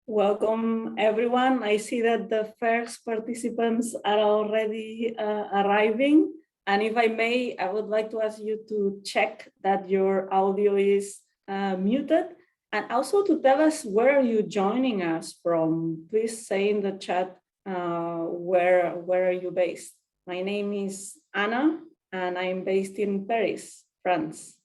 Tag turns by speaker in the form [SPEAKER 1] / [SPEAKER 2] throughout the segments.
[SPEAKER 1] Welcome, everyone. I see that the first participants are already arriving. And if I may, I would like to ask you to check that your audio is muted, and also to tell us where are you joining us from. Please say in the chat where are you based. My name is Anna, and I'm based in Paris, France.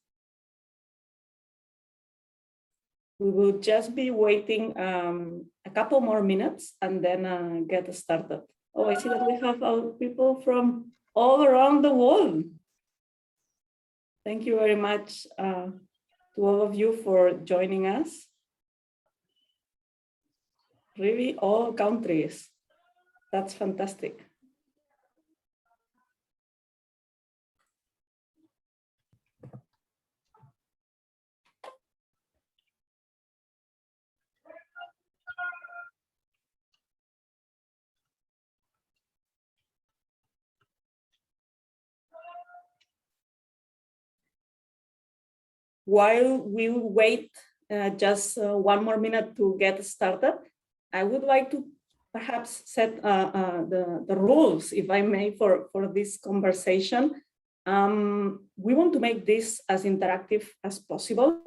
[SPEAKER 1] We will just be waiting a couple more minutes and then get started. Oh, I see that we have people from all around the world. Thank you very much to all of you for joining us. Really, all countries. That's fantastic. While we wait just one more minute to get started, I would like to perhaps set the rules, if I may, for this conversation. We want to make this as interactive as possible.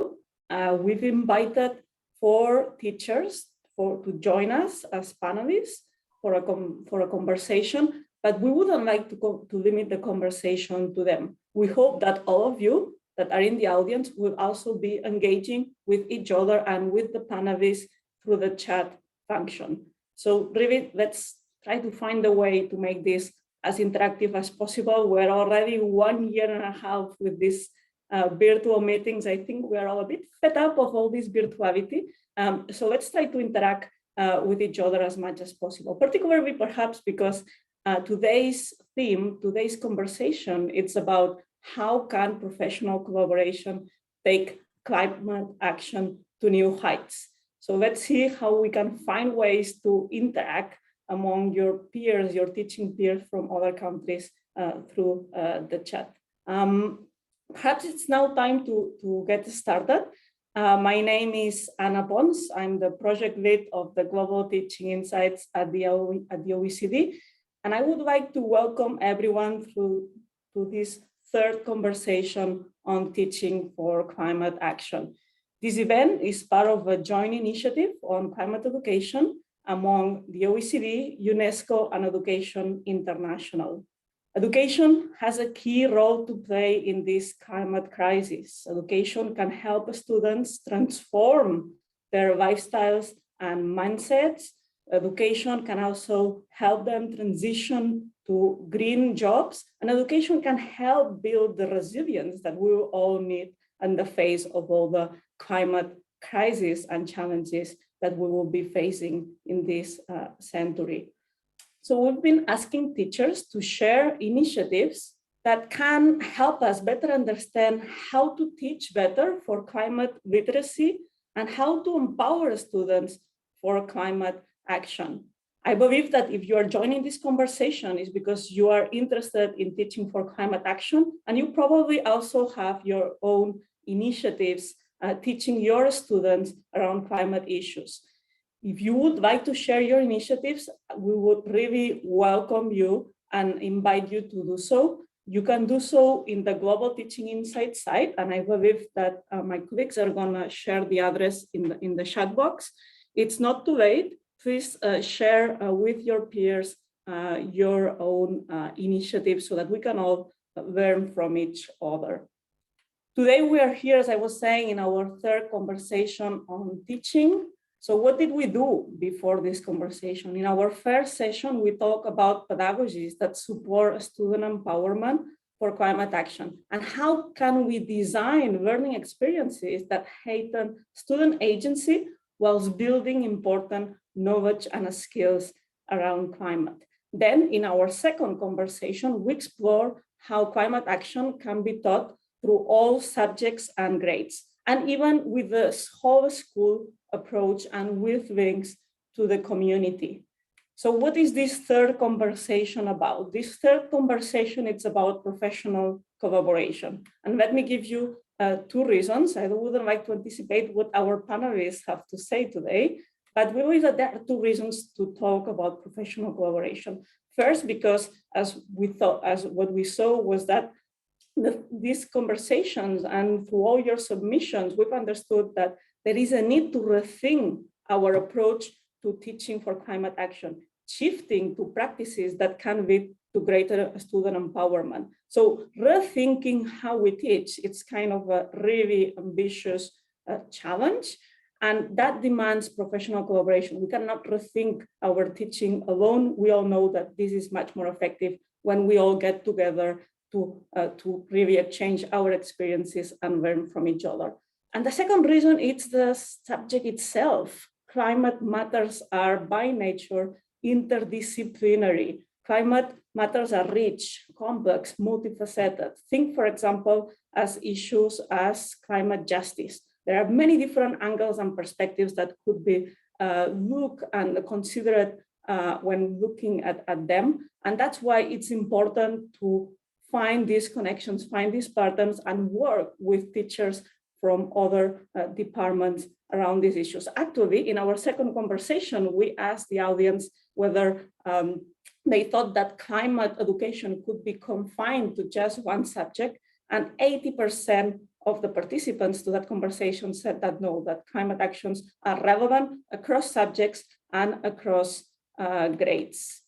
[SPEAKER 1] We've invited 4 teachers to join us as panelists for a conversation, but we wouldn't like to limit the conversation to them. We hope that all of you that are in the audience will also be engaging with each other and with the panelists through the chat function. So really, let's try to find a way to make this as interactive as possible. We're already 1.5 years with this virtual meetings. I think we're all a bit fed up of all this virtuality. So let's try to interact with each other as much as possible, particularly perhaps because today's theme, today's conversation, it's about how can professional collaboration take climate action to new heights. So let's see how we can find ways to interact among your peers, your teaching peers from other countries through the chat. Perhaps it's now time to get started. My name is Ana Pons. I'm the project lead of the Global Teaching Insights at the OECD. And I would like to welcome everyone to this third conversation on teaching for climate action. This event is part of a joint initiative on climate education among the OECD, UNESCO, and Education International. Education has a key role to play in this climate crisis. Education can help students transform their lifestyles and mindsets. Education can also help them transition to green jobs, and education can help build the resilience that we will all need in the face of all the climate crisis and challenges that we will be facing in this century. So we've been asking teachers to share initiatives that can help us better understand how to teach better for climate literacy and how to empower students for climate action. I believe that if you are joining this conversation, it's because you are interested in teaching for climate action, and you probably also have your own initiatives teaching your students around climate issues. If you would like to share your initiatives, we would really welcome you and invite you to do so. You can do so in the Global Teaching Insights site, and I believe that my colleagues are going to share the address in the chat box. It's not too late. Please share with your peers your own initiatives so that we can all learn from each other. Today we are here, as I was saying, in our third conversation on teaching. So what did we do before this conversation? In our first session, we talked about pedagogies that support student empowerment for climate action, and how can we design learning experiences that heighten student agency whilst building important knowledge and skills around climate. Then in our second conversation, we explore how climate action can be taught through all subjects and grades, and even with the whole school approach and with links to the community. So what is this third conversation about? This third conversation, it's about professional collaboration. And let me give you 2 reasons. I wouldn't like to anticipate what our panelists have to say today, But we believe that there are two reasons to talk about professional collaboration. First, because as what we saw was that these conversations and through all your submissions, we've understood that there is a need to rethink our approach to teaching for climate action, shifting to practices that can lead to greater student empowerment. So rethinking how we teach, it's kind of a really ambitious challenge. And that demands professional collaboration. We cannot rethink our teaching alone. We all know that this is much more effective when we all get together to really exchange our experiences and learn from each other. And the second reason, it's the subject itself. Climate matters are by nature interdisciplinary. Climate matters are rich, complex, multifaceted. Think, for example, as issues as climate justice. There are many different angles and perspectives that could be looked and considered when looking at them. And that's why it's important to find these connections, find these patterns, and work with teachers from other departments around these issues. Actually, in our second conversation, we asked the audience whether they thought that climate education could be confined to just one subject, and 80% of the participants to that conversation said that no, that climate actions are relevant across subjects and across grades.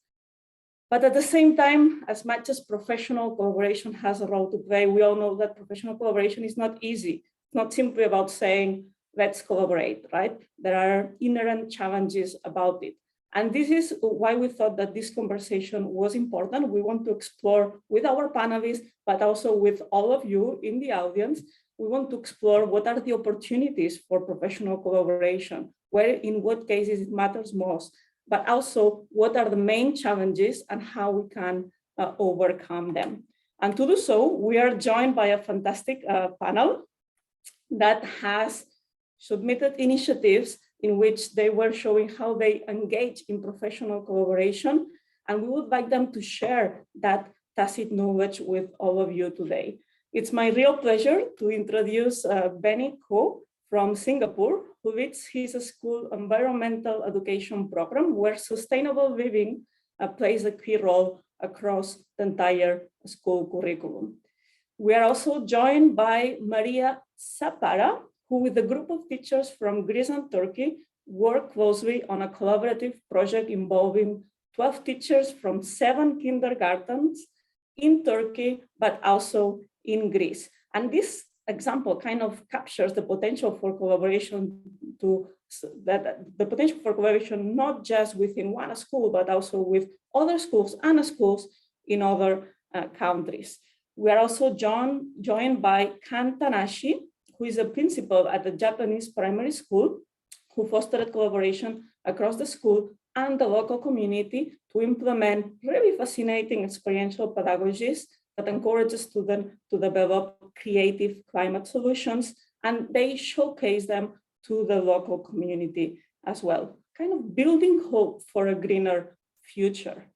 [SPEAKER 1] But at the same time, as much as professional collaboration has a role to play, we all know that professional collaboration is not easy. It's not simply about saying, let's collaborate, right? There are inherent challenges about it. And this is why we thought that this conversation was important. We want to explore with our panelists, but also with all of you in the audience. We want to explore what are the opportunities for professional collaboration, where in what cases it matters most, but also what are the main challenges and how we can overcome them. And to do so, we are joined by a fantastic panel that has submitted initiatives in which they were showing how they engage in professional collaboration. And we would like them to share that tacit knowledge with all of you today. It's my real pleasure to introduce Benny Ko from Singapore, who leads his school environmental education program, where sustainable living plays a key role across the entire school curriculum. We are also joined by Maria Sapara, who with a group of teachers from Greece and Turkey work closely on a collaborative project involving 12 teachers from 7 kindergartens in Turkey, but also in Greece. And this example kind of captures the potential for collaboration not just within one school, but also with other schools and schools in other countries. We are also joined by Kan Tanashi, who is a principal at the Japanese primary school, who fostered collaboration across the school and the local community to implement really fascinating experiential pedagogies that encourage students to develop creative climate solutions, and they showcase them to the local community as well, kind of building hope for a greener future.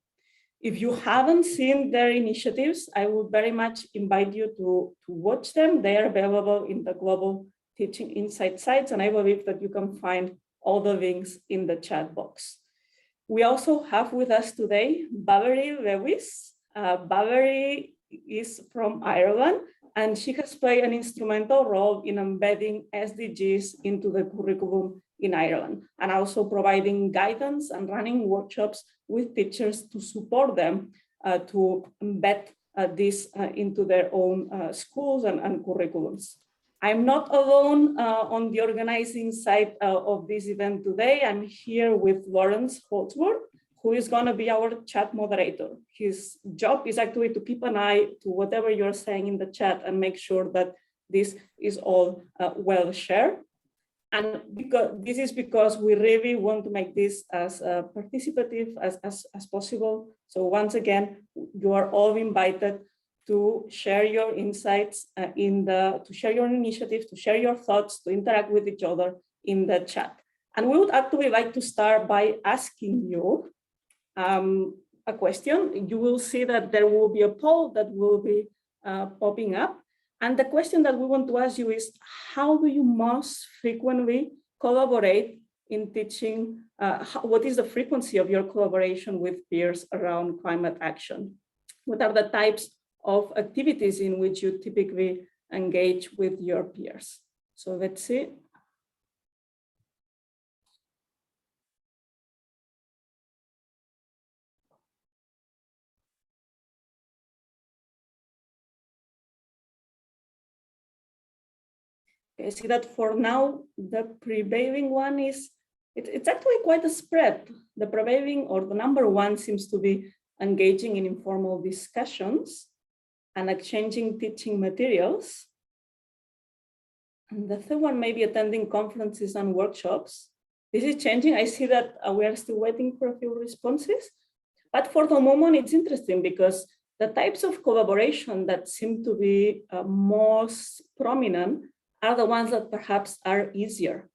[SPEAKER 1] If you haven't seen their initiatives, I would very much invite you to watch them. They are available in the Global Teaching Insight sites, and I believe that you can find all the links in the chat box. We also have with us today Valerie Lewis. Valerie is from Ireland, and she has played an instrumental role in embedding SDGs into the curriculum in Ireland, and also providing guidance and running workshops with teachers to support them to embed this into their own schools and curriculums. I'm not alone on the organizing side of this event today. I'm here with Lawrence Holdsworth, who is going to be our chat moderator. His job is actually to keep an eye to whatever you're saying in the chat and make sure that this is all well shared. And this is because we really want to make this as participative as possible. So once again, you are all invited to share your insights to share your initiatives, to share your thoughts, to interact with each other in the chat. And we would actually like to start by asking you a question. You will see that there will be a poll that will be popping up. And the question that we want to ask you is, how do you most frequently collaborate in teaching? What is the frequency of your collaboration with peers around climate action? What are the types of activities in which you typically engage with your peers? So let's see. I see that for now, the prevailing one is, it's actually quite a spread. The prevailing or the number one seems to be engaging in informal discussions and exchanging teaching materials. And the third one may be attending conferences and workshops. This is changing. I see that we are still waiting for a few responses. But for the moment, it's interesting because the types of collaboration that seem to be most prominent are the ones that perhaps are easier.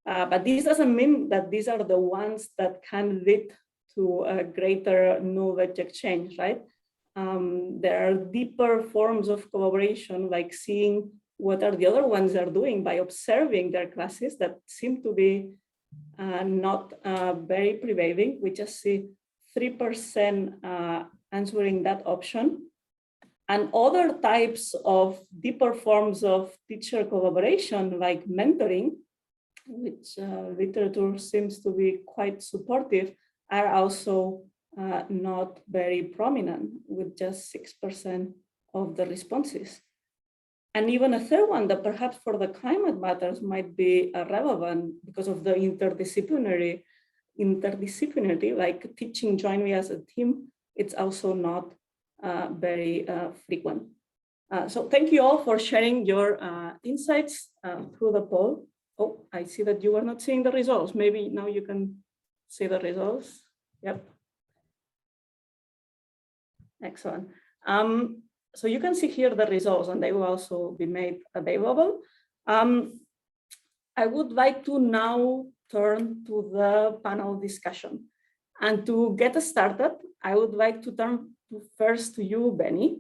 [SPEAKER 1] But this doesn't mean that these are the ones that can lead to a greater knowledge exchange, right? There are deeper forms of collaboration, like seeing what are the other ones are doing by observing their classes that seem to be not very prevailing. We just see 3% answering that option. And other types of deeper forms of teacher collaboration, like mentoring, which literature seems to be quite supportive, are also not very prominent, with just 6% of the responses. And even a third one that perhaps for the climate matters might be relevant because of the interdisciplinary, like teaching jointly as a team, it's also not very frequent. So thank you all for sharing your insights through the poll. Oh, I see that you are not seeing the results. Maybe now you can see the results. Yep. Excellent. So you can see here the results, and they will also be made available. I would like to now turn to the panel discussion. And to get started, I would like to turn first to you, Benny,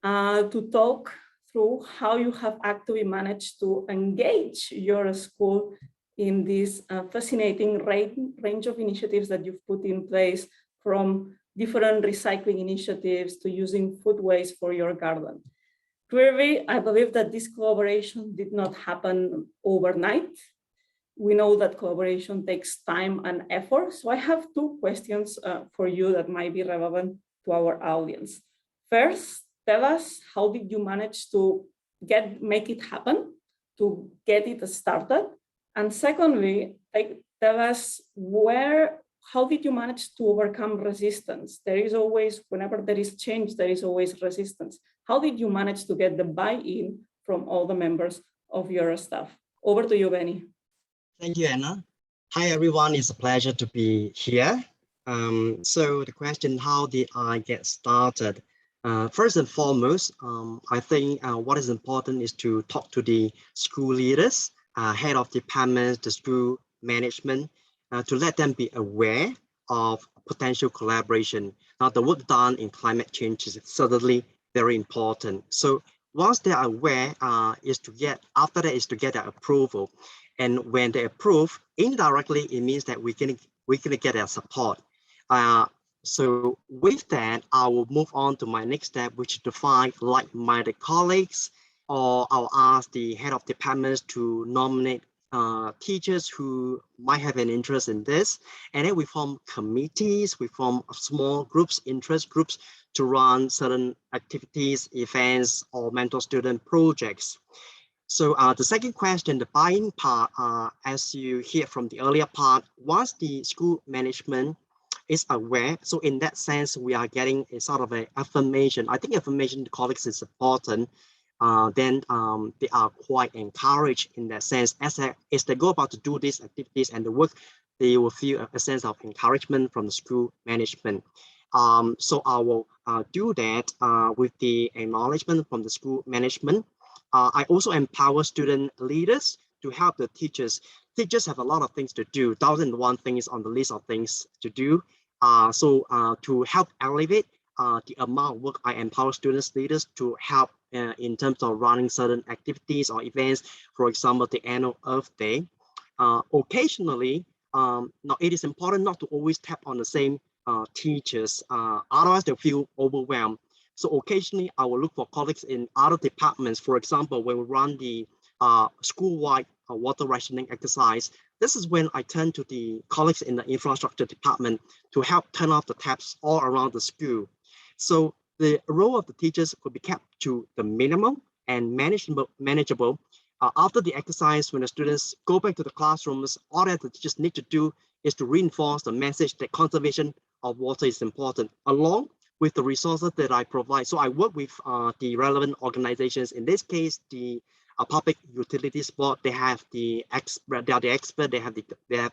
[SPEAKER 1] to talk through how you have actually managed to engage your school in this fascinating range of initiatives that you've put in place, from different recycling initiatives to using food waste for your garden. Clearly, I believe that this collaboration did not happen overnight. We know that collaboration takes time and effort. So I have two questions for you that might be relevant to our audience. First, tell us, how did you manage to make it happen, to get it started? And secondly, tell us how did you manage to overcome resistance? There is always, whenever there is change, there is always resistance. How did you manage to get the buy-in from all the members of your staff? Over to you, Benny.
[SPEAKER 2] Thank you, Anna. Hi, everyone. It's a pleasure to be here. So the question, how did I get started? First and foremost, I think what is important is to talk to the school leaders, head of departments, the school management, to let them be aware of potential collaboration. Now, the work done in climate change is certainly very important. So once they are aware, after that is to get their approval. And when they approve, indirectly, it means that we're gonna get their support. So with that, I will move on to my next step, which is to find like-minded colleagues, or I'll ask the head of departments to nominate teachers who might have an interest in this. And then we form committees, we form small groups, interest groups, to run certain activities, events, or mentor-student projects. So the second question, the buy-in part, as you hear from the earlier part, once the school management is aware, so in that sense, we are getting a sort of an affirmation. I think affirmation to colleagues is important. Then they are quite encouraged in that sense. As they go about to do these activities and the work, they will feel a sense of encouragement from the school management. So I will do that with the acknowledgement from the school management. I also empower student leaders to help the teachers. Teachers have a lot of things to do, 1,001 things on the list of things to do. So to help elevate the amount of work, I empower students leaders to help in terms of running certain activities or events, for example, the annual Earth Day. Occasionally, now it is important not to always tap on the same teachers, otherwise they'll feel overwhelmed. So occasionally I will look for colleagues in other departments. For example, when we run the school-wide water rationing exercise, this is when I turn to the colleagues in the infrastructure department to help turn off the taps all around the school. So the role of the teachers could be kept to the minimum and manageable. After the exercise, when the students go back to the classrooms, all that the teachers need to do is to reinforce the message that conservation of water is important, along with the resources that I provide. So I work with the relevant organizations. In this case, the Public Utilities Board. They have the expert, they are the expert, they have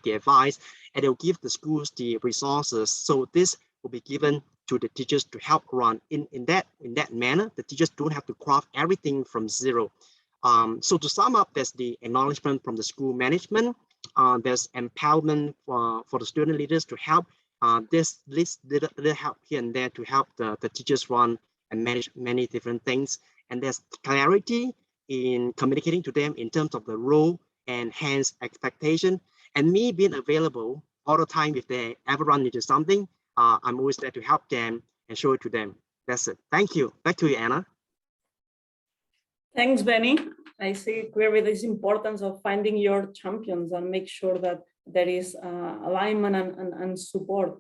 [SPEAKER 2] the advice, and they'll give the schools the resources. So this will be given to the teachers to help run in that manner. The teachers don't have to craft everything from zero. So to sum up, there's the acknowledgement from the school management. There's empowerment for the student leaders to help. There's little help here and there to help the teachers run and manage many different things. And there's clarity in communicating to them in terms of the role and hence expectation. And me being available all the time if they ever run into something, I'm always there to help them and show it to them. That's it. Thank you. Back to you, Anna.
[SPEAKER 1] Thanks, Benny. I see clearly this importance of finding your champions and make sure that there is alignment and support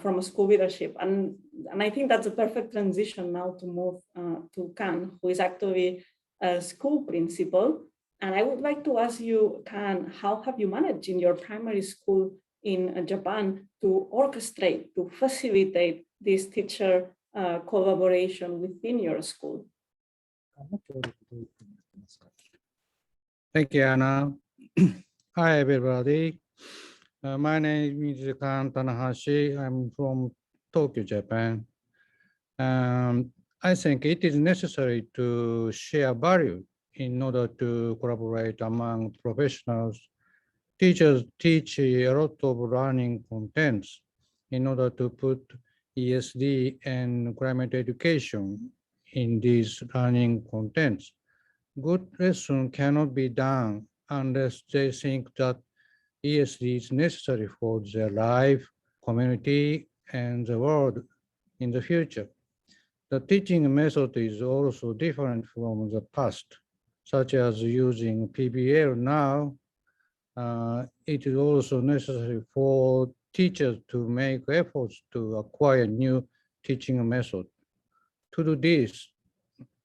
[SPEAKER 1] from a school leadership. And I think that's a perfect transition now to move to Kan, who is actually a school principal. And I would like to ask you, Kan, how have you managed in your primary school in Japan to orchestrate, to facilitate this teacher collaboration within your school?
[SPEAKER 3] Thank you, Anna. Hi, everybody. My name is Kan Tanahashi. I'm from Tokyo, Japan. I think it is necessary to share value in order to collaborate among professionals. Teachers teach a lot of learning contents in order to put ESD and climate education in these learning contents. Good lesson cannot be done unless they think that ESD is necessary for their life, community, and the world in the future. The teaching method is also different from the past, such as using PBL now. It is also necessary for teachers to make efforts to acquire new teaching method. To do this,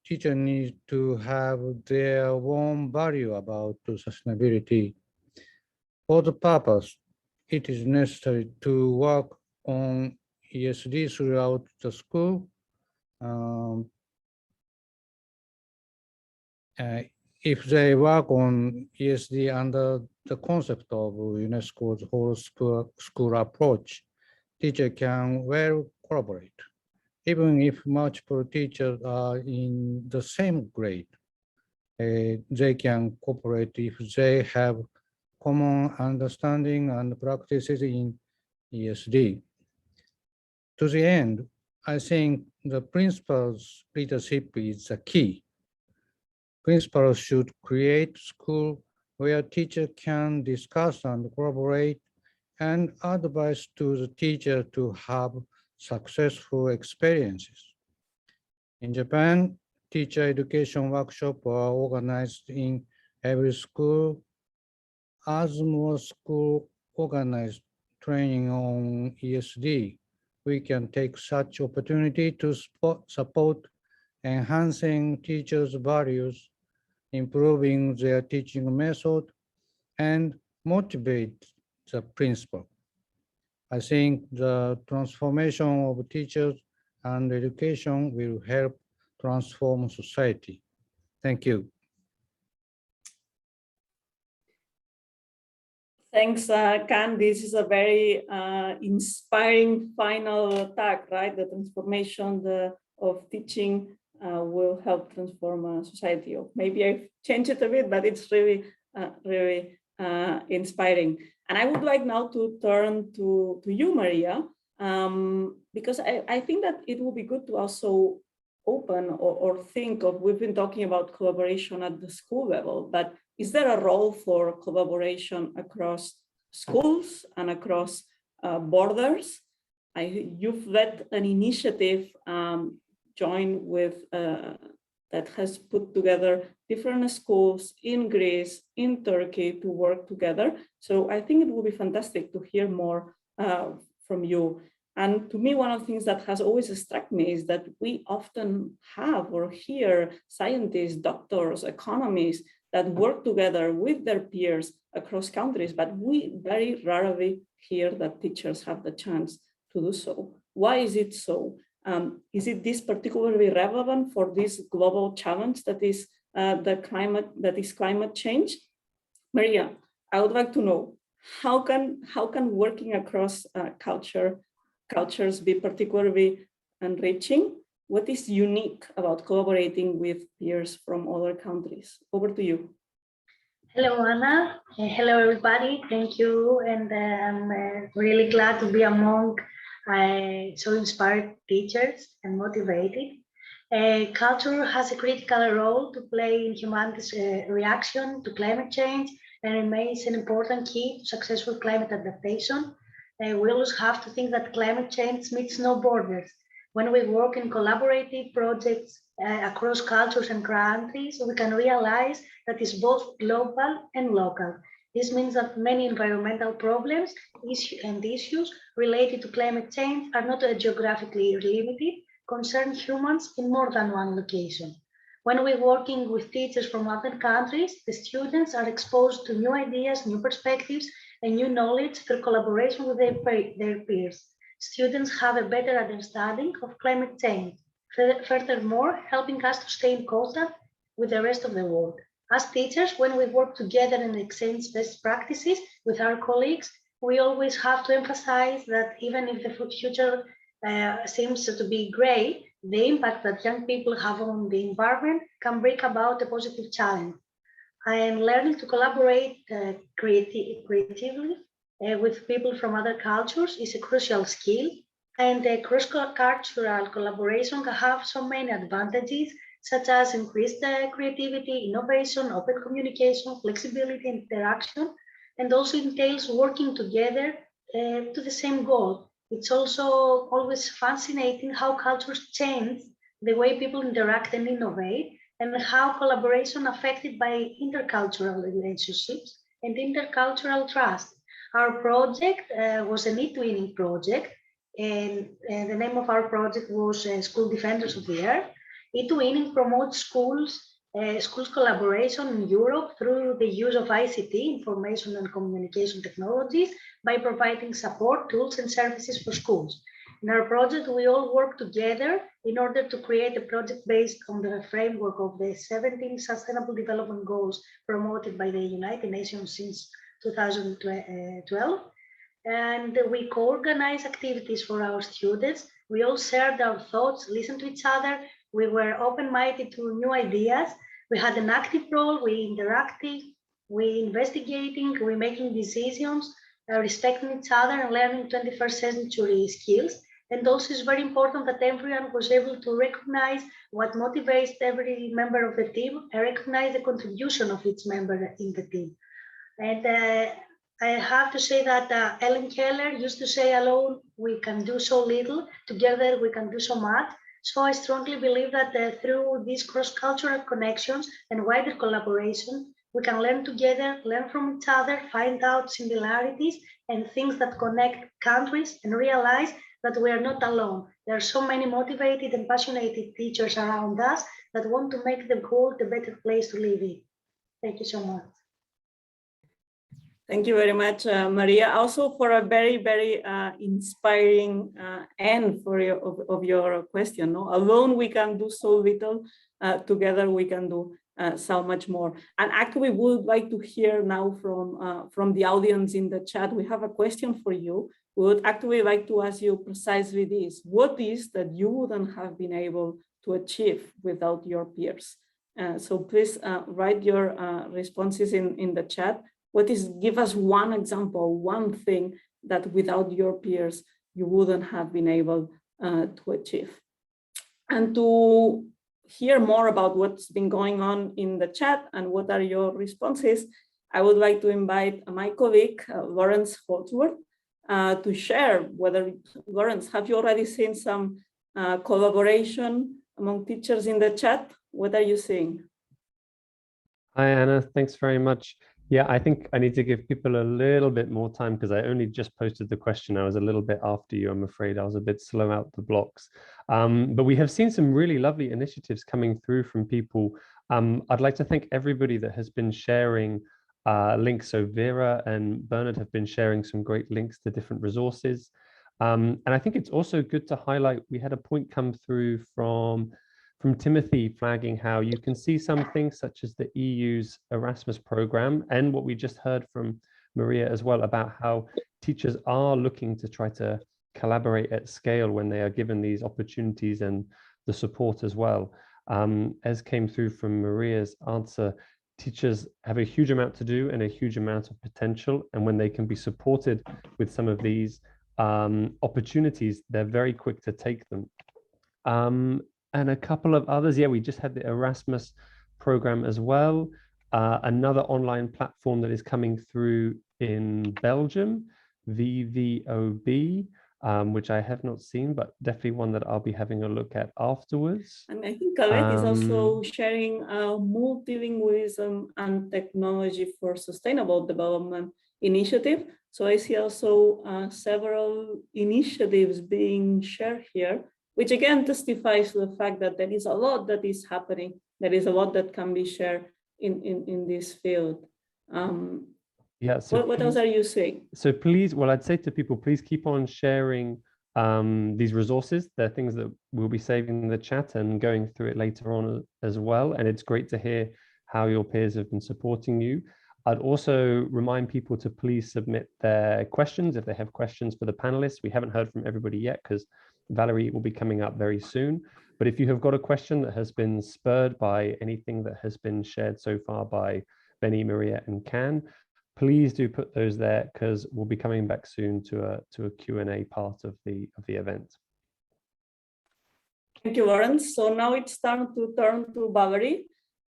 [SPEAKER 3] teachers need to have their own value about sustainability. For the purpose, it is necessary to work on ESD throughout the school. If they work on ESD under the concept of UNESCO's whole school approach, teachers can well collaborate. Even if multiple teachers are in the same grade, they can cooperate if they have common understanding and practices in ESD. To the end, I think the principal's leadership is the key. Principals should create school where teachers can discuss and collaborate and advise to the teacher to have successful experiences. In Japan, teacher education workshops are organized in every school. As more schools organize training on ESD, we can take such opportunity to support enhancing teachers' values, improving their teaching method, and motivate the principal. I think the transformation of teachers and education will help transform society. Thank you.
[SPEAKER 1] Thanks, Kan. This is a very inspiring final tag, right? The transformation of teaching will help transform society. Or maybe I've changed it a bit, but it's really, really inspiring. And I would like now to turn to you, Maria, because I think that it will be good to also open or think of, we've been talking about collaboration at the school level, but is there a role for collaboration across schools and across borders. You've led an initiative joined with that has put together different schools in Greece, in Turkey to work together. So I think it will be fantastic to hear more from you. And to me, one of the things that has always struck me is that we often have or hear scientists, doctors, economists that work together with their peers across countries, but we very rarely hear that teachers have the chance to do so. Why is it so? Is it this particularly relevant for this global challenge that is climate change? Maria, I would like to know how can working across cultures be particularly enriching? What is unique about collaborating with peers from other countries? Over to you.
[SPEAKER 4] Hello, Anna. Hello, everybody. Thank you. And I'm really glad to be among so inspired teachers and motivated. Culture has a critical role to play in humanity's reaction to climate change and remains an important key to successful climate adaptation. We always have to think that climate change meets no borders. When we work in collaborative projects across cultures and countries, we can realize that it's both global and local. This means that many environmental problems and issues related to climate change are not geographically limited, concern humans in more than one location. When we're working with teachers from other countries, the students are exposed to new ideas, new perspectives, and new knowledge through collaboration with their peers. Students have a better understanding of climate change, furthermore, helping us to stay in contact with the rest of the world. As teachers, when we work together and exchange best practices with our colleagues, we always have to emphasize that even if the future seems to be gray, the impact that young people have on the environment can bring about a positive challenge. And learning to collaborate creatively with people from other cultures is a crucial skill, and cross-cultural collaboration can have so many advantages, such as increased creativity, innovation, open communication, flexibility, and interaction, and also entails working together to the same goal. It's also always fascinating how cultures change the way people interact and innovate, and how collaboration affected by intercultural relationships and intercultural trust. Our project was an eTwinning project, and the name of our project was School Defenders of the Earth. eTwinning promotes schools collaboration in Europe through the use of ICT, information and communication technologies, by providing support, tools, and services for schools. In our project, we all work together in order to create a project based on the framework of the 17 Sustainable Development Goals promoted by the United Nations since 2012. And we co-organize activities for our students. We all shared our thoughts, listened to each other. We were open-minded to new ideas. We had an active role, we interacted, we investigating, we making decisions, respecting each other and learning 21st century skills. And also it's very important that everyone was able to recognize what motivates every member of the team and recognize the contribution of each member in the team. And I have to say that Ellen Keller used to say, alone we can do so little, together we can do so much. So I strongly believe that through these cross-cultural connections and wider collaboration, we can learn together, learn from each other, find out similarities and things that connect countries, and realize that we are not alone. There are so many motivated and passionate teachers around us that want to make the world a better place to live in. Thank you so much.
[SPEAKER 1] Thank you very much, Maria, also for a very, very inspiring end of your question. No? Alone we can do so little, together we can do so much more. And actually we would like to hear now from the audience in the chat. We have a question for you. We would actually like to ask you precisely this. What is that you wouldn't have been able to achieve without your peers? So please write your responses in the chat. Give us one example, one thing that without your peers, you wouldn't have been able to achieve. And to hear more about what's been going on in the chat and what are your responses, I would like to invite my colleague, Lawrence Holdsworth, to share whether, Lawrence, have you already seen some collaboration among teachers in the chat? What are you seeing?
[SPEAKER 5] Hi, Anna. Thanks very much. Yeah, I think I need to give people a little bit more time because I only just posted the question. I was a little bit after you, I'm afraid. I was a bit slow out the blocks. But we have seen some really lovely initiatives coming through from people. I'd like to thank everybody that has been sharing links. So Vera and Bernard have been sharing some great links to different resources. And I think it's also good to highlight, we had a point come through from Timothy flagging how you can see some things such as the EU's Erasmus program, and what we just heard from Maria as well about how teachers are looking to try to collaborate at scale when they are given these opportunities and the support as well. As came through from Maria's answer, teachers have a huge amount to do and a huge amount of potential, and when they can be supported with some of these opportunities, they're very quick to take them. And a couple of others. Yeah, we just had the Erasmus program as well. Another online platform that is coming through in Belgium, VVOB, which I have not seen, but definitely one that I'll be having a look at afterwards.
[SPEAKER 1] And I think Colette is also sharing multilingualism and technology for sustainable development initiative. So I see also several initiatives being shared here, which again testifies to the fact that there is a lot that is happening. There is a lot that can be shared in this field.
[SPEAKER 5] Yeah. So
[SPEAKER 1] what else are you saying?
[SPEAKER 5] So please, well, I'd say to people, please keep on sharing these resources. They're things that we'll be saving in the chat and going through it later on as well. And it's great to hear how your peers have been supporting you. I'd also remind people to please submit their questions if they have questions for the panelists. We haven't heard from everybody yet because Valerie will be coming up very soon. But if you have got a question that has been spurred by anything that has been shared so far by Benny, Maria, and Can, please do put those there because we'll be coming back soon to a Q&A part of the event.
[SPEAKER 1] Thank you, Lawrence. So now it's time to turn to Valerie.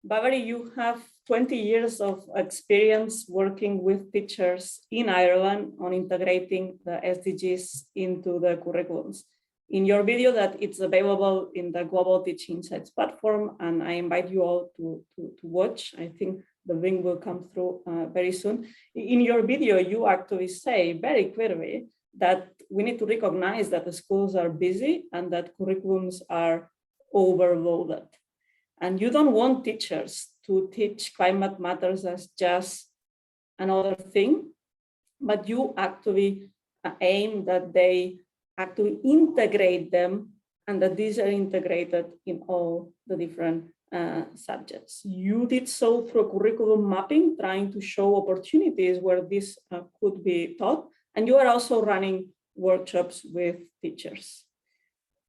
[SPEAKER 1] Valerie, you have 20 years of experience working with teachers in Ireland on integrating the SDGs into the curriculums. In your video that it's available in the Global Teaching Insights platform, and I invite you all to watch. I think the link will come through very soon. In your video, you actually say very clearly that we need to recognize that the schools are busy and that curriculums are overloaded. And you don't want teachers to teach climate matters as just another thing, but you actually aim that they actually integrate them and that these are integrated in all the different subjects. You did so through curriculum mapping, trying to show opportunities where this could be taught, and you are also running workshops with teachers.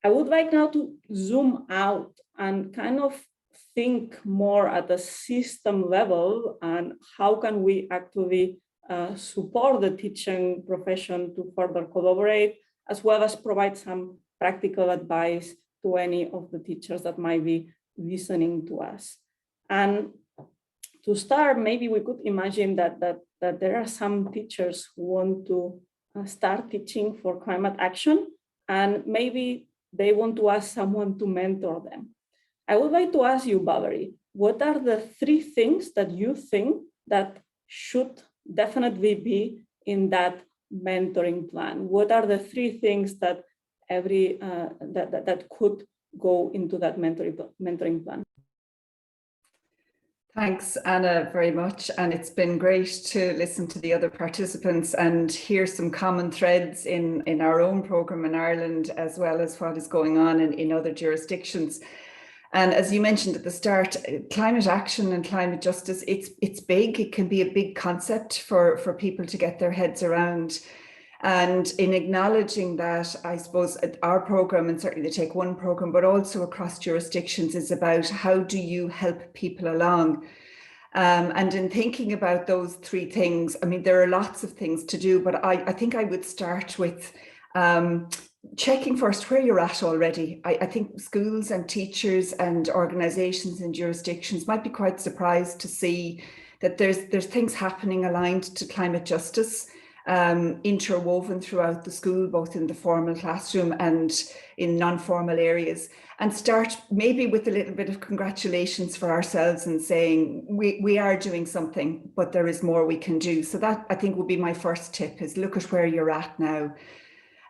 [SPEAKER 1] I would like now to zoom out and kind of think more at the system level and how can we actually support the teaching profession to further collaborate, as well as provide some practical advice to any of the teachers that might be listening to us. And to start, maybe we could imagine that there are some teachers who want to start teaching for climate action, and maybe they want to ask someone to mentor them. I would like to ask you, Valerie, what are the 3 things that you think that should definitely be in that mentoring plan? What are the 3 things that that could go into that mentoring plan?
[SPEAKER 6] Thanks, Anna, very much. And it's been great to listen to the other participants and hear some common threads in our own programme in Ireland, as well as what is going on in other jurisdictions. And as you mentioned at the start, climate action and climate justice, it's big. It can be a big concept for people to get their heads around. And in acknowledging that, I suppose our programme, and certainly the Take One programme, but also across jurisdictions, is about how do you help people along? And in thinking about those 3 things, I mean, there are lots of things to do, but I think I would start with checking first where you're at already. I think schools and teachers and organisations and jurisdictions might be quite surprised to see that there's things happening aligned to climate justice, interwoven throughout the school, both in the formal classroom and in non-formal areas, and start maybe with a little bit of congratulations for ourselves and saying we are doing something, but there is more we can do. So that, I think, would be my first tip, is look at where you're at now.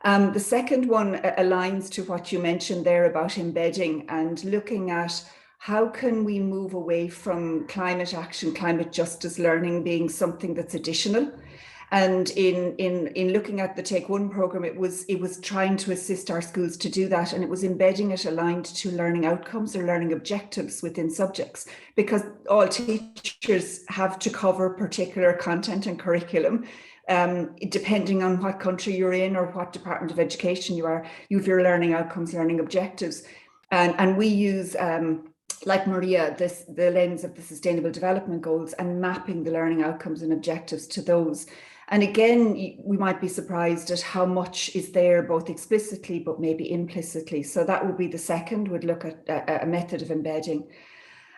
[SPEAKER 6] The second one aligns to what you mentioned there about embedding and looking at how can we move away from climate action, climate justice learning being something that's additional. And in looking at the Take One program, it was trying to assist our schools to do that, and it was embedding it aligned to learning outcomes or learning objectives within subjects, because all teachers have to cover particular content and curriculum. Depending on what country you're in or what Department of Education you are, you have your learning outcomes, learning objectives, and we use like Maria, the lens of the Sustainable Development Goals and mapping the learning outcomes and objectives to those. And again, we might be surprised at how much is there, both explicitly but maybe implicitly. So that would be the second, would look at a method of embedding.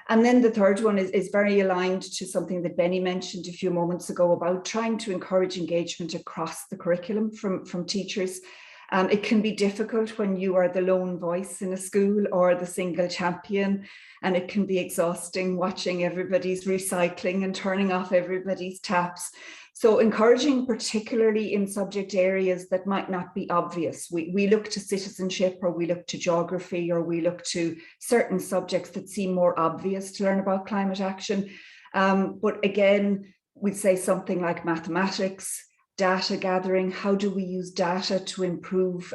[SPEAKER 6] And then the third one is very aligned to something that Benny mentioned a few moments ago about trying to encourage engagement across the curriculum from teachers. It can be difficult when you are the lone voice in a school or the single champion, and it can be exhausting watching everybody's recycling and turning off everybody's taps. So encouraging, particularly in subject areas that might not be obvious. We look to citizenship, or we look to geography, or we look to certain subjects that seem more obvious to learn about climate action. But again, we'd say something like mathematics, data gathering. How do we use data to improve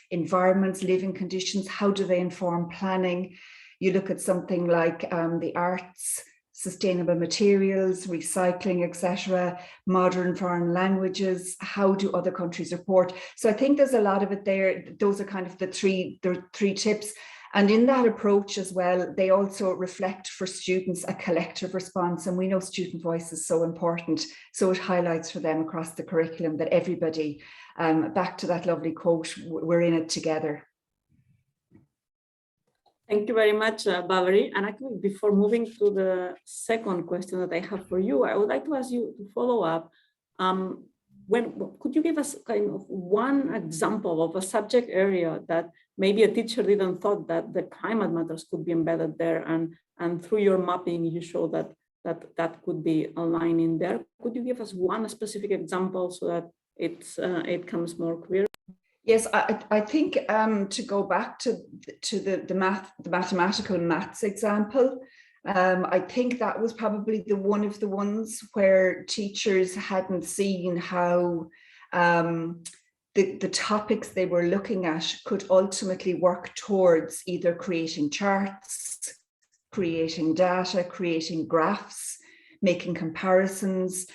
[SPEAKER 6] environments, living conditions? How do they inform planning? You look at something like the arts, sustainable materials, recycling, etc., modern foreign languages. How do other countries report? So I think there's a lot of it there. Those are kind of the three tips. And in that approach as well, they also reflect for students a collective response. And we know student voice is so important. So it highlights for them across the curriculum that everybody, back to that lovely quote, we're in it together.
[SPEAKER 1] Thank you very much, Valerie. And actually, before moving to the second question that I have for you, I would like to ask you to follow up. Could you give us kind of one example of a subject area that maybe a teacher didn't thought that the climate matters could be embedded there, and through your mapping, you show that could be aligned in there? Could you give us one specific example so that it comes more clear?
[SPEAKER 6] Yes, I think to go back to the mathematical maths example, I think that was probably one of the ones where teachers hadn't seen how the topics they were looking at could ultimately work towards either creating charts, creating data, creating graphs, making comparisons,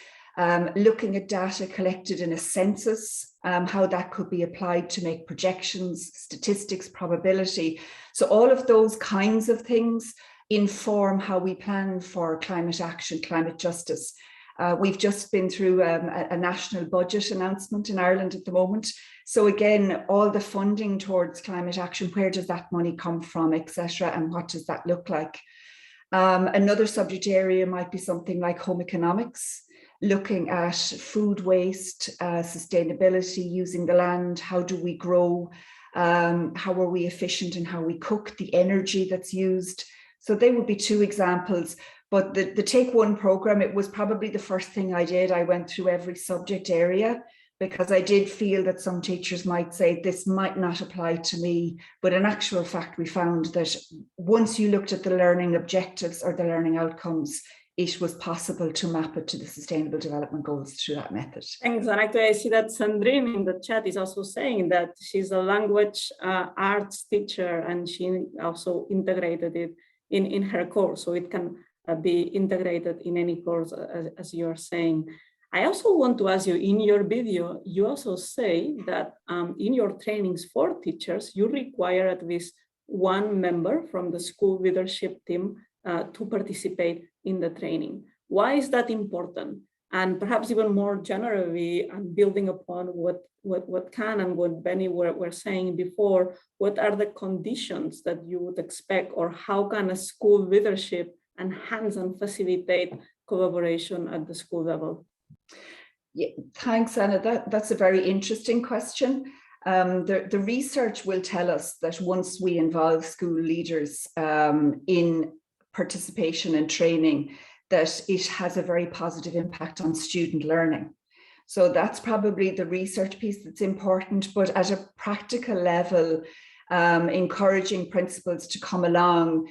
[SPEAKER 6] looking at data collected in a census, how that could be applied to make projections, statistics, probability. So all of those kinds of things inform how we plan for climate action, climate justice. We've just been through a national budget announcement in Ireland at the moment. So again, all the funding towards climate action, where does that money come from, etc., and what does that look like? Another subject area might be something like home economics, looking at food waste, sustainability, using the land, how do we grow, how are we efficient in how we cook, the energy that's used. So they would be two examples. But the Take One program, it was probably the first thing I did. I went through every subject area because I did feel that some teachers might say this might not apply to me. But in actual fact, we found that once you looked at the learning objectives or the learning outcomes, it was possible to map it to the Sustainable Development Goals through that method.
[SPEAKER 1] Thanks. And actually, I see that Sandrine in the chat is also saying that she's a language arts teacher, and she also integrated it in her course. So it can be integrated in any course, as you're saying. I also want to ask you, in your video, you also say that in your trainings for teachers, you require at least one member from the school leadership team to participate in the training. Why is that important? And perhaps even more generally, and building upon what Can and what Benny were saying before, what are the conditions that you would expect, or how can a school leadership enhance and facilitate collaboration at the school level?
[SPEAKER 6] Yeah, thanks, Anna. That's a very interesting question. The research will tell us that once we involve school leaders in participation and training, that it has a very positive impact on student learning. So that's probably the research piece that's important, but at a practical level, encouraging principals to come along,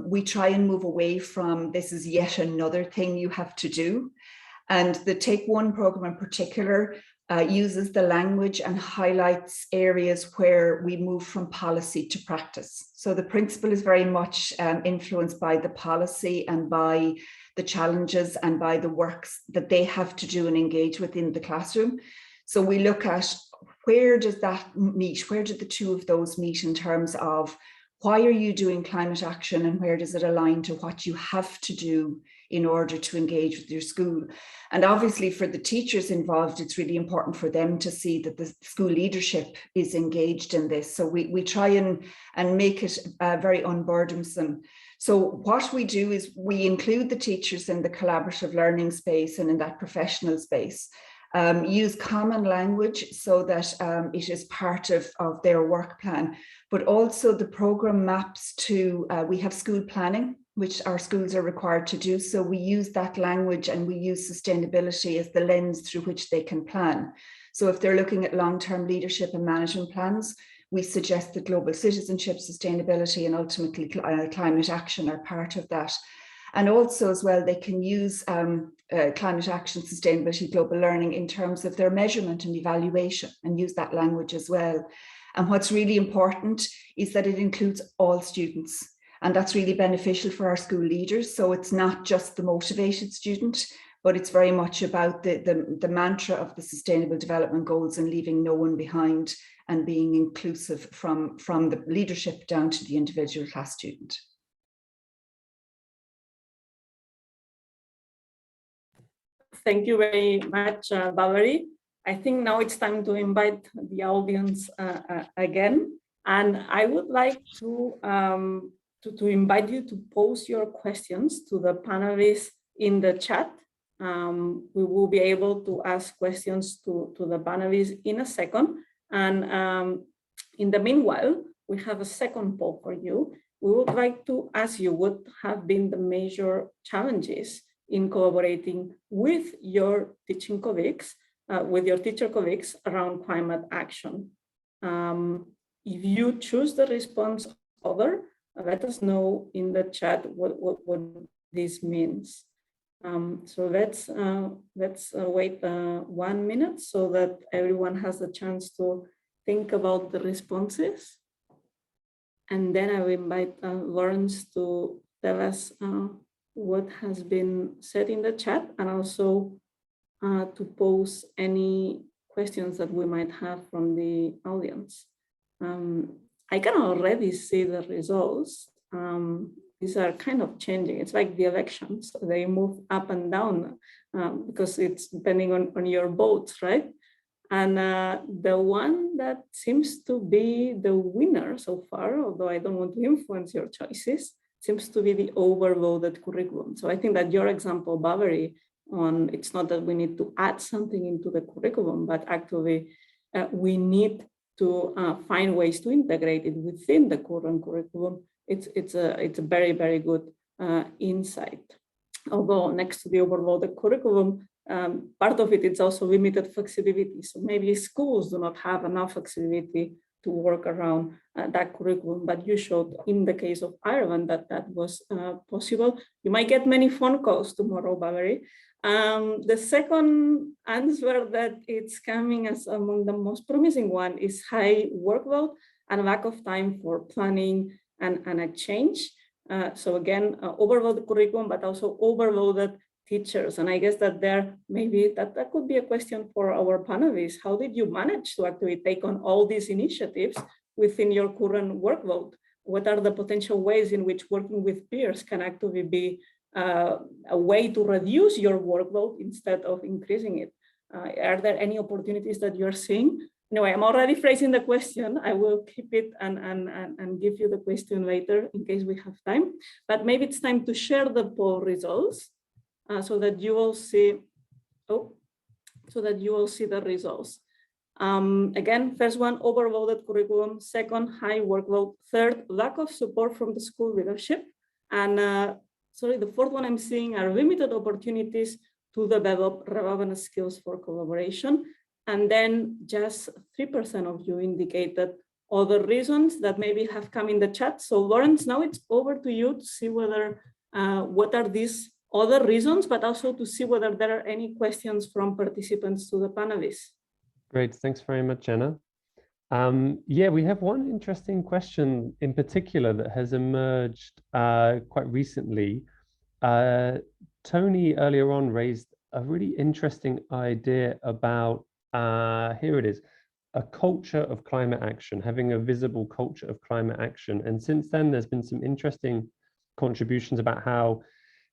[SPEAKER 6] we try and move away from this is yet another thing you have to do. And the Take One program in particular uses the language and highlights areas where we move from policy to practice. So the principal is very much influenced by the policy and by the challenges and by the works that they have to do and engage within the classroom. So we look at where does that meet? Where do the two of those meet in terms of why are you doing climate action and where does it align to what you have to do in order to engage with your school? And obviously for the teachers involved, it's really important for them to see that the school leadership is engaged in this. So we try and make it very unburdensome. So what we do is we include the teachers in the collaborative learning space and in that professional space. Use common language so that it is part of their work plan, but also the program maps to, we have school planning, which our schools are required to do. So we use that language and we use sustainability as the lens through which they can plan. So if they're looking at long-term leadership and management plans, we suggest that global citizenship, sustainability, and ultimately climate action are part of that. And also as well, they can use climate action, sustainability, global learning in terms of their measurement and evaluation and use that language as well. And what's really important is that it includes all students. And that's really beneficial for our school leaders. So it's not just the motivated student, but it's very much about the mantra of the Sustainable Development Goals and leaving no one behind and being inclusive from the leadership down to the individual class student.
[SPEAKER 1] Thank you very much, Valerie. I think now it's time to invite the audience again. And I would like to invite you to post your questions to the panelists in the chat. We will be able to ask questions to the panelists in a second. And in the meanwhile, we have a second poll for you. We would like to ask you what have been the major challenges in collaborating with your teaching colleagues, with your teacher colleagues around climate action. If you choose the response other, let us know in the chat what this means. So let's wait 1 minute so that everyone has the chance to think about the responses. And then I will invite Lawrence to tell us what has been said in the chat and also to pose any questions that we might have from the audience. I can already see the results. These are kind of changing. It's like the elections. They move up and down because it's depending on your votes, right? And the one that seems to be the winner so far, although I don't want to influence your choices, seems to be the overloaded curriculum. So I think that your example, Valerie, on it's not that we need to add something into the curriculum, but actually we need to find ways to integrate it within the current curriculum. It's a very, very good insight. Although next to the overloaded curriculum, part of it is also limited flexibility. So maybe schools do not have enough flexibility to work around that curriculum, but you showed in the case of Ireland that that was possible. You might get many phone calls tomorrow, Valerie. The second answer that it's coming as among the most promising one is high workload and lack of time for planning and a change. So again, overloaded curriculum, but also overloaded teachers. And I guess that there maybe that could be a question for our panelists. How did you manage to actually take on all these initiatives within your current workload? What are the potential ways in which working with peers can actually be a way to reduce your workload instead of increasing it? Are there any opportunities that you're seeing Anyway, I'm already phrasing the question. I will keep it and give you the question later in case we have time. But maybe it's time to share the poll results so that you will see. So that you will see the results. Again, first one, overloaded curriculum. Second, high workload. Third, lack of support from the school leadership. And sorry, the fourth one I'm seeing are limited opportunities to develop relevant skills for collaboration. And then just 3% of you indicated other reasons that maybe have come in the chat. So Lawrence, now it's over to you to see whether what are these other reasons, but also to see whether there are any questions from participants to the panelists.
[SPEAKER 5] Great, thanks very much, Anna. Yeah, we have one interesting question in particular that has emerged quite recently. Tony earlier on raised a really interesting idea about, here it is, a culture of climate action, having a visible culture of climate action. And since then, there's been some interesting contributions about how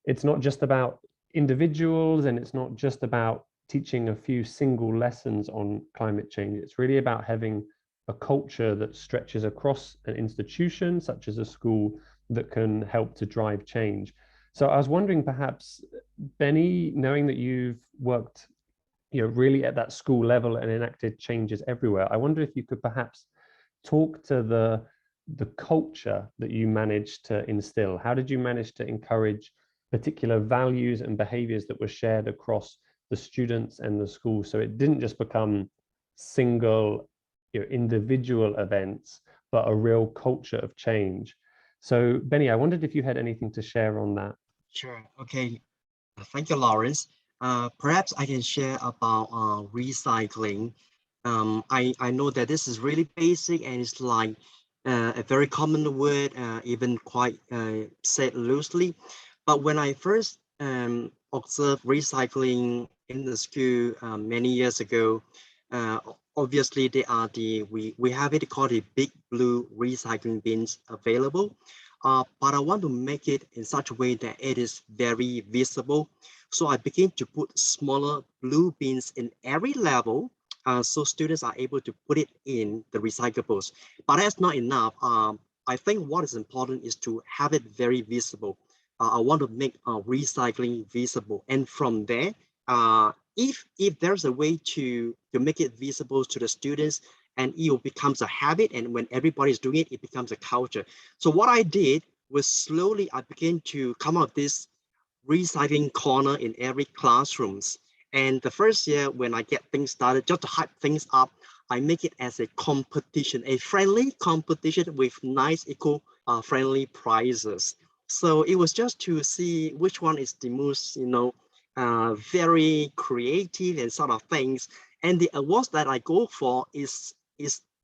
[SPEAKER 5] it's not just about individuals and it's not just about teaching a few single lessons on climate change. It's really about having a culture that stretches across an institution, such as a school, that can help to drive change. So I was wondering, perhaps, Benny, knowing that you've worked really at that school level and enacted changes everywhere, I wonder if you could perhaps talk to the culture that you managed to instill. How did you manage to encourage particular values and behaviors that were shared across the students and the school, so it didn't just become single individual events, but a real culture of change? So Benny, I wondered if you had anything to share on that.
[SPEAKER 2] Sure. Okay. Thank you, Lawrence. Perhaps I can share about recycling. I know that this is really basic and it's like a very common word, even quite said loosely. But when I first observed recycling in the school many years ago, obviously there are we have it called the big blue recycling bins available. But I want to make it in such a way that it is very visible. So I begin to put smaller blue bins in every level, so students are able to put it in the recyclables. But that's not enough. I think what is important is to have it very visible. I want to make recycling visible, and from there, if there's a way to make it visible to the students, and it becomes a habit, and when everybody's doing it, it becomes a culture. So what I did was slowly I began to come up with this recycling corner in every classrooms. And the first year when I get things started, just to hype things up, I make it as a competition, a friendly competition with nice eco-friendly prizes. So it was just to see which one is the most, very creative and sort of things. And the awards that I go for is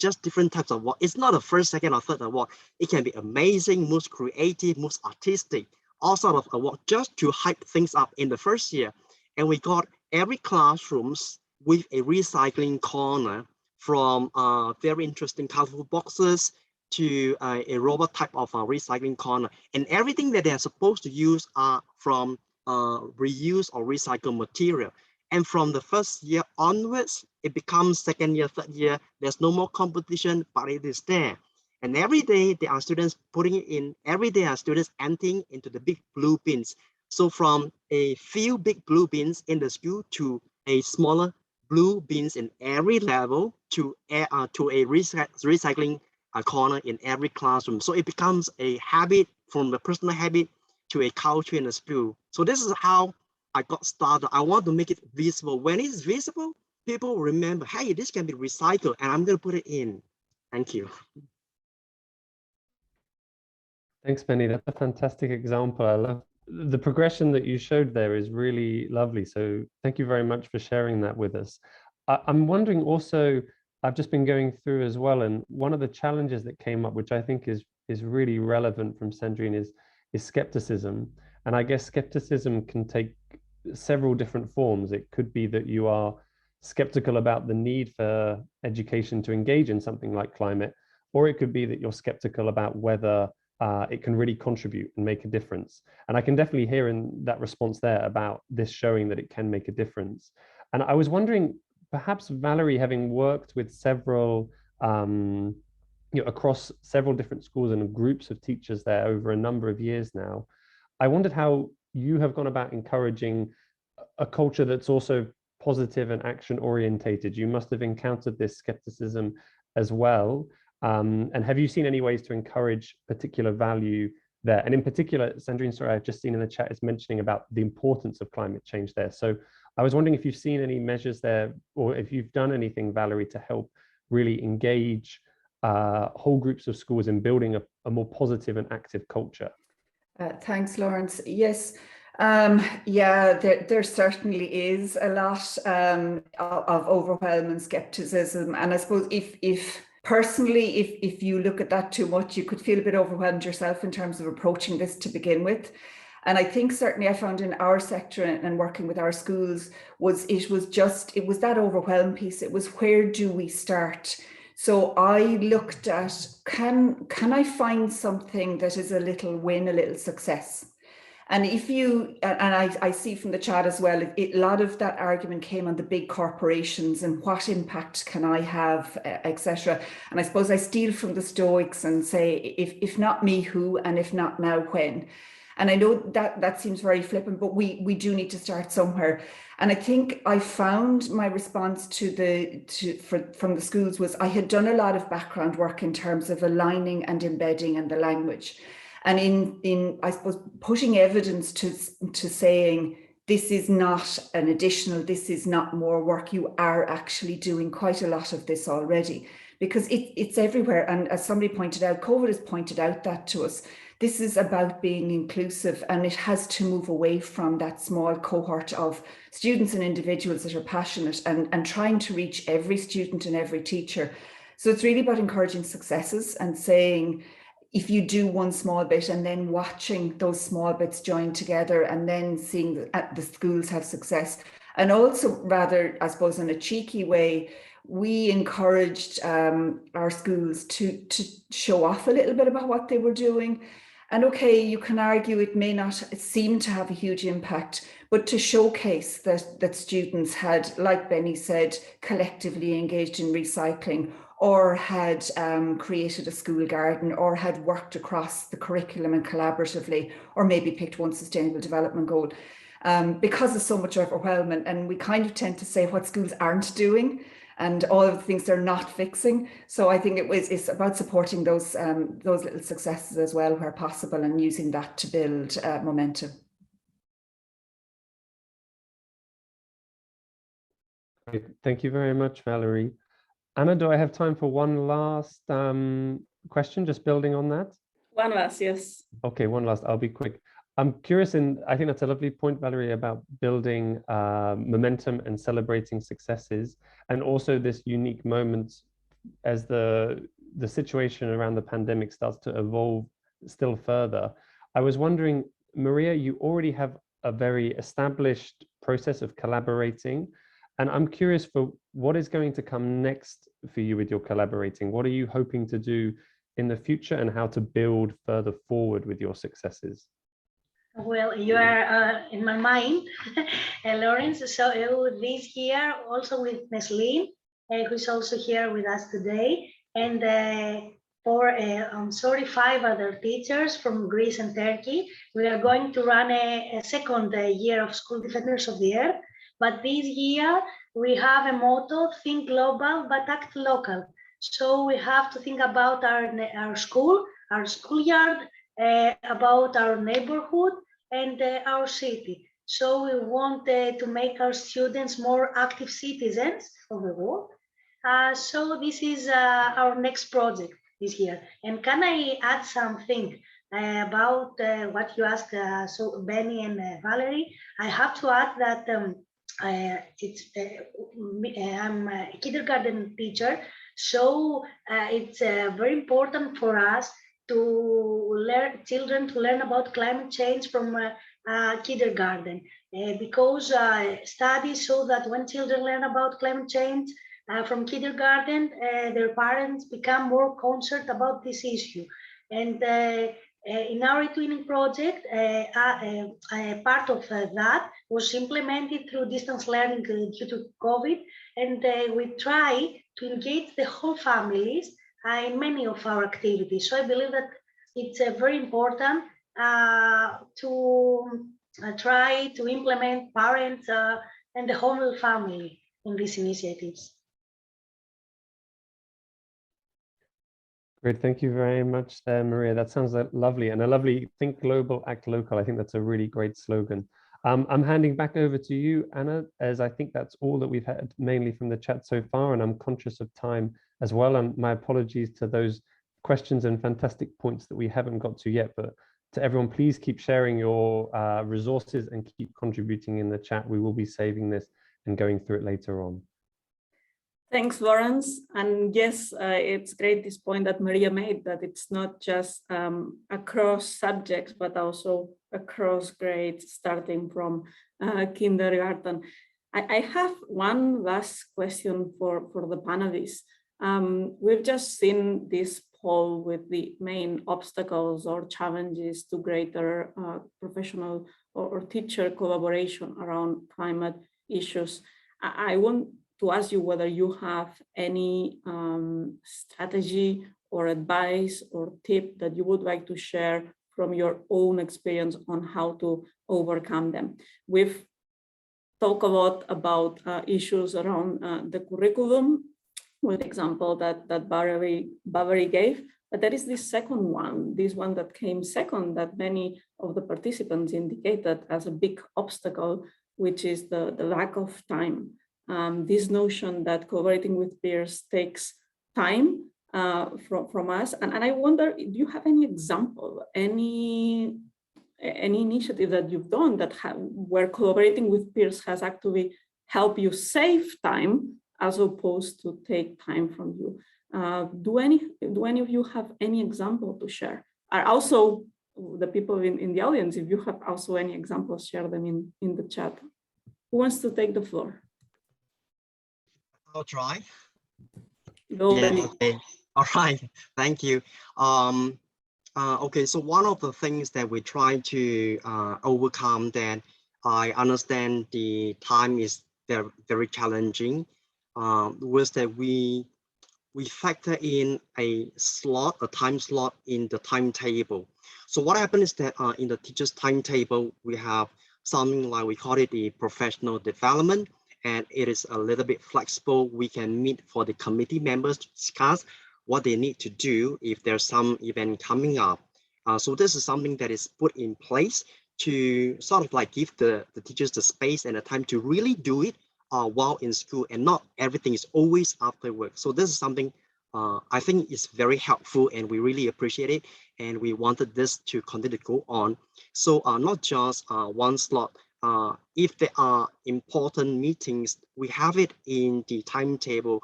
[SPEAKER 2] just different types of award. It's not a first, second, or third award. It can be amazing, most creative, most artistic, all sort of award, just to hype things up in the first year. And we got every classrooms with a recycling corner, from very interesting colorful boxes to a robot type of recycling corner. And everything that they're supposed to use are from reuse or recycled material. And from the first year onwards, it becomes second year, third year. There's no more competition, but it is there. And every day there are students putting it in. Every day are students emptying into the big blue bins. So from a few big blue bins in the school to a smaller blue bins in every level to a recycling corner in every classroom. So it becomes a habit, from the personal habit to a culture in the school. So this is how I got started. I want to make it visible. When it's visible, people remember, hey, this can be recycled, and I'm going to put it in. Thank you.
[SPEAKER 5] Thanks, Benny. That's a fantastic example. I love the progression that you showed there, is really lovely. So thank you very much for sharing that with us. I'm wondering also, I've just been going through as well, and one of the challenges that came up, which I think is really relevant from Sandrine, is skepticism. And I guess skepticism can take several different forms. It could be that you are skeptical about the need for education to engage in something like climate, or it could be that you're skeptical about whether it can really contribute and make a difference. And I can definitely hear in that response there about this showing that it can make a difference. And I was wondering, perhaps Valerie, having worked with several, across several different schools and groups of teachers there over a number of years now, I wondered how you have gone about encouraging a culture that's also positive and action orientated. You must have encountered this skepticism as well. And have you seen any ways to encourage particular value there? And in particular, Sandrine, sorry, I've just seen in the chat is mentioning about the importance of climate change there. So I was wondering if you've seen any measures there, or if you've done anything, Valerie, to help really engage whole groups of schools in building a more positive and active culture.
[SPEAKER 6] Thanks, Lawrence. Yes, yeah, there certainly is a lot of overwhelming skepticism. And I suppose if personally, if you look at that too much, you could feel a bit overwhelmed yourself in terms of approaching this to begin with. And I think certainly I found in our sector and working with our schools it was that overwhelm piece. It was, where do we start? So I looked at, can I find something that is a little win, a little success? And I see from the chat as well, a lot of that argument came on the big corporations and what impact can I have, etc. And I suppose I steal from the Stoics and say, if not me, who, and if not now, when? And I know that seems very flippant, but we do need to start somewhere. And I think I found my response from the schools was, I had done a lot of background work in terms of aligning and embedding in the language. And in I suppose, putting evidence to saying, this is not an additional, this is not more work, you are actually doing quite a lot of this already, because it's everywhere. And as somebody pointed out, COVID has pointed out that to us. This is about being inclusive, and it has to move away from that small cohort of students and individuals that are passionate and trying to reach every student and every teacher. So it's really about encouraging successes and saying, if you do one small bit and then watching those small bits join together and then seeing the schools have success. And also, rather, I suppose, in a cheeky way, we encouraged our schools to show off a little bit about what they were doing. And okay, you can argue it may not seem to have a huge impact, but to showcase that students had, like Benny said, collectively engaged in recycling, or had created a school garden, or had worked across the curriculum and collaboratively, or maybe picked one sustainable development goal. Because there's so much overwhelming, and we kind of tend to say what schools aren't doing and all of the things they're not fixing. So I think it's about supporting those little successes as well where possible, and using that to build momentum.
[SPEAKER 5] Thank you very much, Valerie. Anna, do I have time for one last question, just building on that?
[SPEAKER 1] One last, yes.
[SPEAKER 5] Okay, one last, I'll be quick. I'm curious, and I think that's a lovely point, Valerie, about building momentum and celebrating successes, and also this unique moment as the situation around the pandemic starts to evolve still further. I was wondering, Maria, you already have a very established process of collaborating, and I'm curious for what is going to come next for you with your collaborating. What are you hoping to do in the future, and how to build further forward with your successes?
[SPEAKER 4] Well, you are in my mind, Lawrence. So this year, also with Nesline, who is also here with us today, and I'm sorry, 5 other teachers from Greece and Turkey. We are going to run a second year of School Defenders of the Earth. But this year, we have a motto, think global, but act local. So we have to think about our school, our schoolyard, about our neighborhood, and our city. So we want to make our students more active citizens of the world. So this is our next project this year. And can I add something about what you asked, so Benny and Valerie? I have to add that I'm a kindergarten teacher, so it's very important for us to learn children to learn about climate change from kindergarten, because studies show that when children learn about climate change from kindergarten, their parents become more concerned about this issue, and In our eTwinning project, part of that was implemented through distance learning due to COVID, and we try to engage the whole families in many of our activities. So I believe that it's very important to try to implement parents and the whole family in these initiatives.
[SPEAKER 5] Great, thank you very much there, Maria. That sounds lovely, and a lovely think global, act local. I think that's a really great slogan. I'm handing back over to you, Anna, as I think that's all that we've had mainly from the chat so far, and I'm conscious of time as well. And my apologies to those questions and fantastic points that we haven't got to yet, but to everyone, please keep sharing your resources and keep contributing in the chat. We will be saving this and going through it later on.
[SPEAKER 1] Thanks, Lawrence. And yes, it's great this point that Maria made, that it's not just across subjects, but also across grades, starting from kindergarten. I have one last question for the panelists. We've just seen this poll with the main obstacles or challenges to greater professional or teacher collaboration around climate issues. I want to ask you whether you have any strategy or advice or tip that you would like to share from your own experience on how to overcome them. We've talked a lot about issues around the curriculum, with example that Barbary gave, but there is this second one, this one that came second, that many of the participants indicated as a big obstacle, which is the lack of time. This notion that collaborating with peers takes time from us. And I wonder, do you have any example, any initiative that you've done that where collaborating with peers has actually helped you save time as opposed to take time from you? Do any of you have any example to share? Are also the people in the audience, if you have also any examples, share them in the chat. Who wants to take the floor?
[SPEAKER 2] I'll try.
[SPEAKER 1] Go, Benny.
[SPEAKER 2] Okay. All right. Thank you. Okay. So one of the things that we try to overcome, that I understand the time is very challenging, was that we factor in a time slot in the timetable. So what happened is that in the teacher's timetable, we have something like, we call it the professional development. And it is a little bit flexible. We can meet for the committee members to discuss what they need to do if there's some event coming up. So this is something that is put in place to sort of like give the teachers the space and the time to really do it while in school, and not everything is always after work. So this is something I think is very helpful, and we really appreciate it. And we wanted this to continue to go on. So not just one slot. If there are important meetings, we have it in the timetable.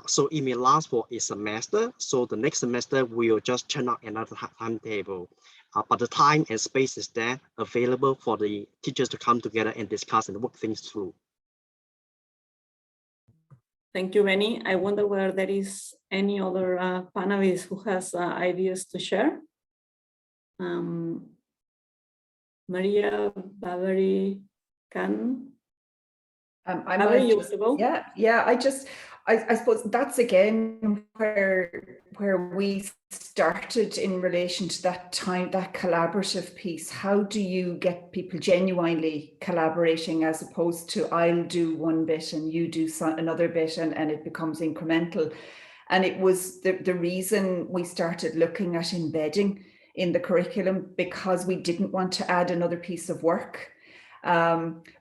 [SPEAKER 2] So it may last for a semester. So the next semester, we'll just turn out another timetable. But the time and space is there available for the teachers to come together and discuss and work things through.
[SPEAKER 1] Thank you, Benny. I wonder whether there is any other panelist who has ideas to share. Maria, Barbary, can?
[SPEAKER 6] I suppose that's again where we started in relation to that time, that collaborative piece. How do you get people genuinely collaborating, as opposed to I'll do one bit and you do another bit, and it becomes incremental? And it was the reason we started looking at embedding in the curriculum, because we didn't want to add another piece of work.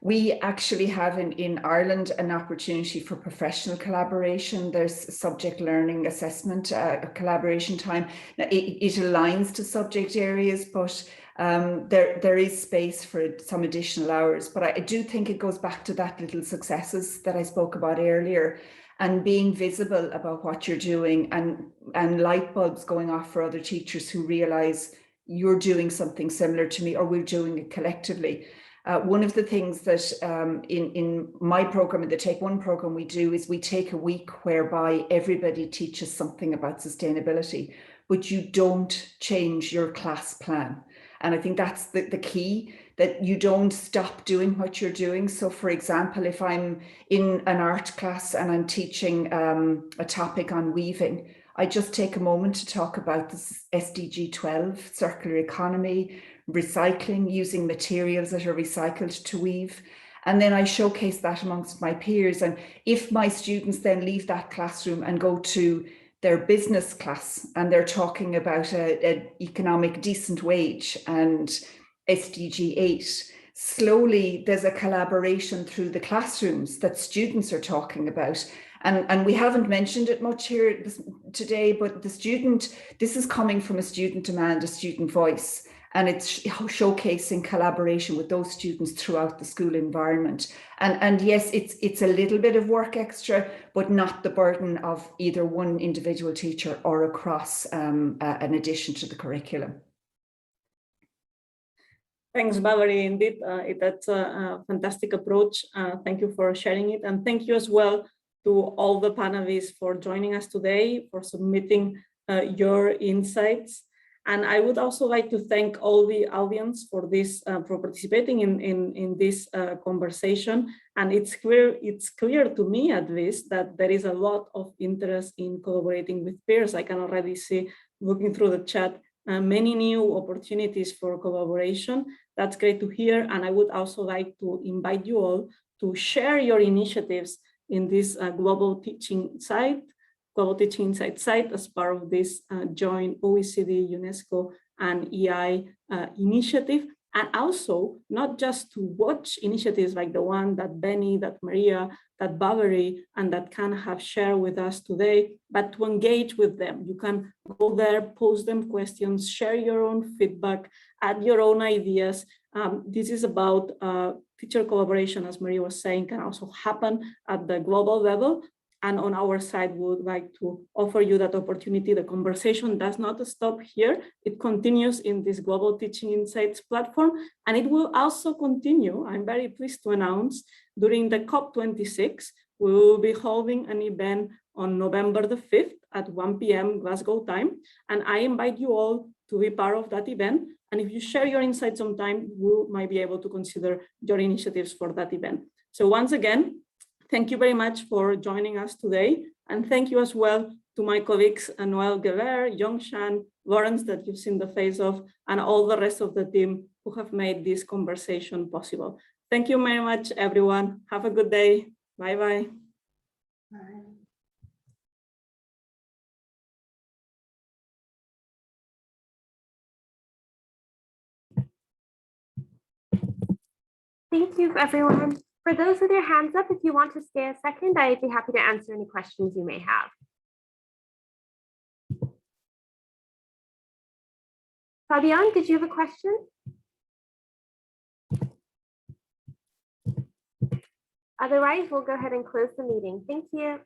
[SPEAKER 6] We actually have in Ireland an opportunity for professional collaboration. There's subject learning assessment, collaboration time. Now, it aligns to subject areas, but there is space for some additional hours. But I do think it goes back to that little successes that I spoke about earlier, and being visible about what you're doing, and light bulbs going off for other teachers who realize you're doing something similar to me, or we're doing it collectively. One of the things that in my program, in the Take One program, we do is we take a week whereby everybody teaches something about sustainability. but you don't change your class plan. And I think that's the key, that you don't stop doing what you're doing. So for example, if I'm in an art class and I'm teaching a topic on weaving, I just take a moment to talk about this SDG 12, circular economy, recycling, using materials that are recycled to weave. And then I showcase that amongst my peers. And if my students then leave that classroom and go to their business class and they're talking about an economic decent wage and SDG 8, slowly there's a collaboration through the classrooms that students are talking about. And we haven't mentioned it much here today, but this is coming from a student demand, a student voice. And it's showcasing collaboration with those students throughout the school environment. And yes, it's a little bit of work extra, but not the burden of either one individual teacher or across an addition to the curriculum.
[SPEAKER 1] Thanks, Valerie. Indeed, that's a fantastic approach. Thank you for sharing it. And thank you as well to all the panelists for joining us today, for submitting your insights. And I would also like to thank all the audience for this, for participating in this conversation. And it's clear to me, at least, that there is a lot of interest in collaborating with peers. I can already see, looking through the chat, many new opportunities for collaboration. That's great to hear. And I would also like to invite you all to share your initiatives in this Global Teaching Insight site as part of this joint OECD, UNESCO, and EI initiative. And also not just to watch initiatives like the one that Benny, that Maria, that Valerie, and that Can have shared with us today, but to engage with them. You can go there, post them questions, share your own feedback, add your own ideas. This is about teacher collaboration, as Maria was saying, can also happen at the global level. And on our side, we would like to offer you that opportunity. The conversation does not stop here. It continues in this Global Teaching Insights platform, and it will also continue, I'm very pleased to announce, during the COP26. We will be holding an event on November the 5th at 1 p.m. Glasgow time. And I invite you all to be part of that event. And if you share your insights on time, we might be able to consider your initiatives for that event. So once again, thank you very much for joining us today. And thank you as well to my colleagues, Noel Geller, Yongshan, Lawrence, that you've seen the face of, and all the rest of the team who have made this conversation possible. Thank you very much, everyone. Have a good day. Bye-bye.
[SPEAKER 4] Bye.
[SPEAKER 7] Thank you, everyone. For those with their hands up, if you want to stay a second, I'd be happy to answer any questions you may have. Fabian, did you have a question? Otherwise, we'll go ahead and close the meeting. Thank you.